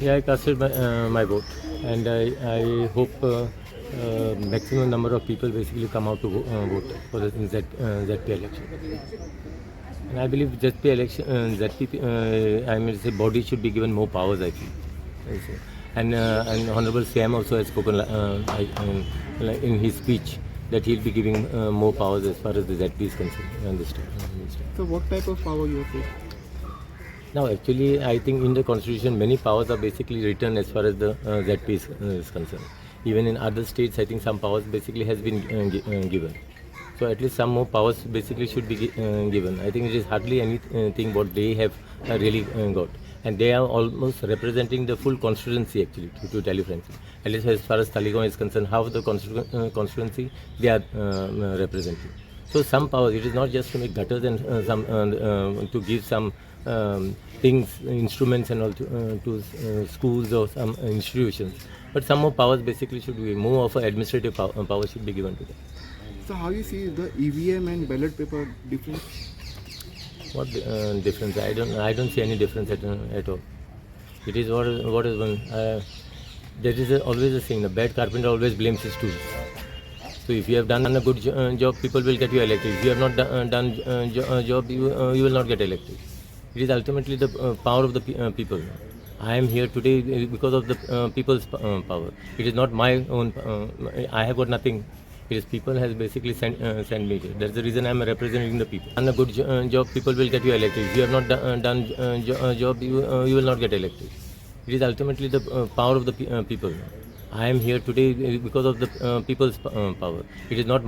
Yeah, I casted my vote, and I hope maximum number of people basically come out to vote for the ZP election. And I believe ZP election, ZP, I mean, say body should be given more powers. I feel, and Honorable Sam also has spoken like in his speech that he'll be giving more powers as far as the ZP is concerned on this time. So what type of power you have? Now, actually, I think in the constitution, many powers are basically written as far as the ZP is concerned. Even in other states, I think some powers basically has been given. So at least some more powers basically should be given. I think it is hardly anything what they have really got. And they are almost representing the full constituency actually, to tell you frankly. At least as far as Taligaon is concerned, half the constituency they are representing. So some powers, it is not just to make gutters and to give some things, instruments and all to schools or some institutions. But some more powers basically should be, more of an administrative power should be given to them. So how you see the EVM and ballot paper difference? What difference? I don't see any difference at all. It is what is one. There is always a saying: the bad carpenter always blames his tools. So if you have done a good job, people will get you elected. If you have not done a job, you will not get elected. It is ultimately the power of the people. I am here today because of the people's power. It is not my own. I have got nothing. It is people has basically sent me here. That's the reason I am representing the people. Done a good job, people will get you elected. If you have not done a job, you will not get elected. It is ultimately the power of the people. I am here today because of the people's power. It is not